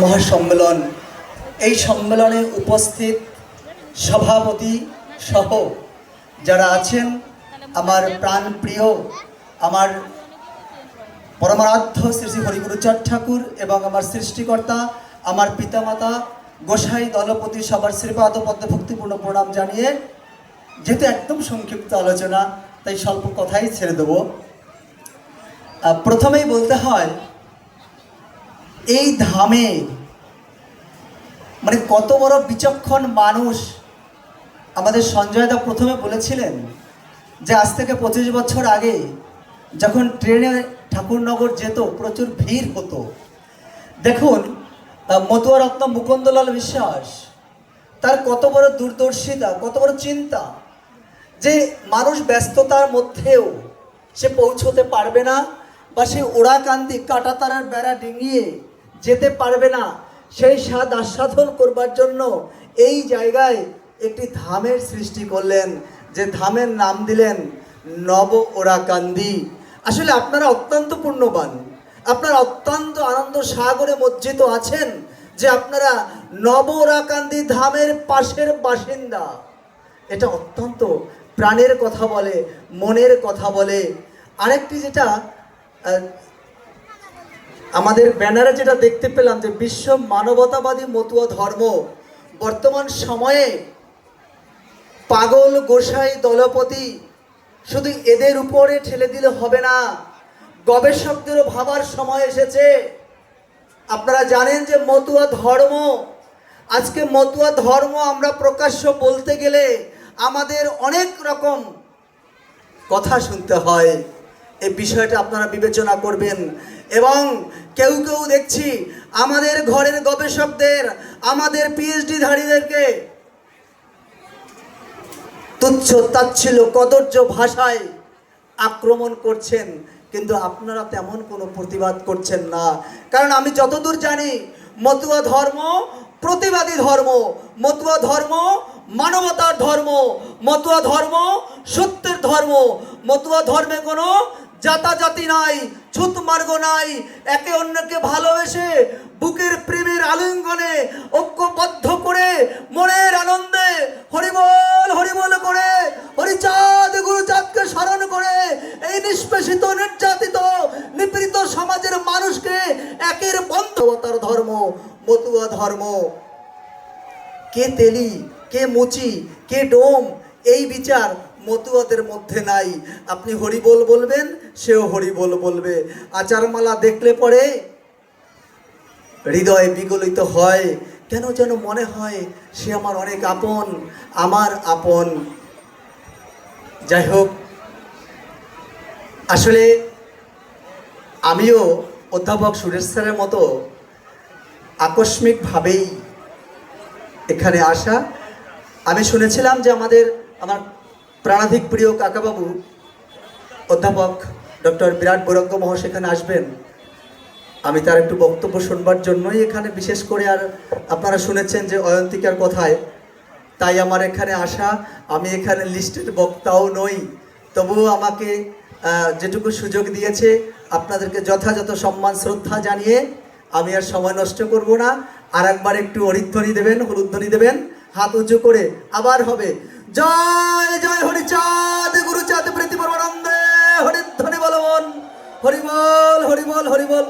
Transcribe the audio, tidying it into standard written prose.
মহাসম্মেলন, এই সম্মেলনে উপস্থিত সভাপতি সহ যারা আছেন, আমার প্রাণপ্রিয়, আমার পরমারাধ্য শ্রী শ্রী হরিগুরুচাঁদ ঠাকুর এবং আমার সৃষ্টিকর্তা, আমার পিতামাতা গোসাই দলপতি সবার শ্রীপাদ পদ্মে ভক্তিপূর্ণ প্রণাম জানিয়ে, যেহেতু একদম সংক্ষিপ্ত আলোচনা তাই স্বল্প কথাই ছেড়ে দেব। প্রথমেই বলতে হয়, এই ধামে মানে কত বড় বিচক্ষণ মানুষ। আমাদের সঞ্জয়দা প্রথমে বলেছিলেন যে আজ থেকে 25 বছর আগে যখন ট্রেনে ঠাকুরনগর যেত প্রচুর ভিড় হতো। দেখুন, মতুয়া রত্ন মুকুন্দলাল বিশ্বাস তার কত বড় দূরদর্শিতা, কত বড় চিন্তা, যে মানুষ ব্যস্ততার মধ্যেও সে পৌঁছতে পারবে না বা সে ওড়াকান্দি কাঁটাতারার বেড়া ডিঙিয়ে যেতে পারবে না, সেই স্বাদ আস্বাদন করবার জন্য এই জায়গায় একটি ধামের সৃষ্টি করলেন, যে ধামের নাম দিলেন নব ওড়াকান্দি। আসলে আপনারা অত্যন্ত পুণ্যবান, আপনারা অত্যন্ত আনন্দ সাগরে মজ্জিত আছেন যে আপনারা নব ওড়াকান্দি ধামের পাশের বাসিন্দা। এটা অত্যন্ত প্রাণের কথা বলে, মনের কথা বলে। আরেকটি যেটা আমাদের ব্যানারে যেটা দেখতে পেলাম, যে বিশ্ব মানবতাবাদী মতুয়া ধর্ম, বর্তমান সময়ে পাগল গোসাই দলপতি শুধু এদের উপরে ঠেলে দিলে হবে না, গবেষকদেরও ভাবার সময় এসেছে। আপনারা জানেন যে মতুয়া ধর্ম, আজকে মতুয়া ধর্ম আমরা প্রকাশ্য বলতে গেলে আমাদের অনেক রকম কথা শুনতে হয়। এই বিষয়টা আপনারা বিবেচনা করবেন। এবং কেউ কেউ দেখছি আমাদের ঘরের গবেষকদের, আমাদের পিএইচডি ধারীদেরকে তুচ্ছ তাচ্ছিল্য কদর্য ভাষায় আক্রমণ করছেন, কিন্তু আপনারা তেমন কোনো প্রতিবাদ করছেন না। কারণ আমি যতদূর জানি, মতুয়া ধর্ম প্রতিবাদী ধর্ম, মতুয়া ধর্ম মানবতার ধর্ম, মতুয়া ধর্ম সত্যের ধর্ম। মতুয়া ধর্মে কোনো জাতাজাতি নাই, ছুত মার্গ নাই। একে অন্যকে ভালোবেসে বুকের প্রেমের আলিঙ্গনে ঐক্যবদ্ধ করে মনের আনন্দে হরিবল হরিবল করে হরিচাঁদ গুরুচাঁদকে স্মরণ করে এই নিষ্পেষিত, নির্যাতিত, নিপীড়িত সমাজের মানুষকে একের বন্ধুতার ধর্ম মতুয়া ধর্ম। কে তেলি, কে মুচি, কে ডোম, এই বিচার মতুয়াদের মধ্যে নাই। আপনি হরিবোল বলবেন, সেও হরিবোল বলবে। আচারমালা দেখলে পরে হৃদয় বিগলিত হয়, কেন যেন মনে হয় সে আমার অনেক আপন, আমার আপন। যাই হোক, আসলে আমিও অধ্যাপক সুরেশ স্যারের মতো আকস্মিকভাবেই এখানে আসা। আমি শুনেছিলাম যে আমার প্রাণাধিক প্রিয় কাকাবাবু অধ্যাপক ডক্টর বিরাট বৈরাগ্য মহাশয় এখানে আসবেন। আমি তার একটু বক্তব্য শুনবার জন্যই এখানে বিশেষ করে, আর আপনারা শুনেছেন যে অয়ন্তিকার কথায়, তাই আমার এখানে আসা। আমি এখানে লিস্টেড বক্তাও নই, তবুও আমাকে যেটুকু সুযোগ দিয়েছে আপনাদেরকে যথাযথ সম্মান শ্রদ্ধা জানিয়ে আমি আর সময় নষ্ট করব না। আর একবার একটু হরিধ্বনি দেবেন, হলুধ্বনি দেবেন, হাত উঁচু করে আবার হবে জয় জয় হরিচাঁদ গুরুচাঁদ প্রীতি পরমানন্দে। হরিধ্বনি বলবন, হরিবল হরিবল হরিবল।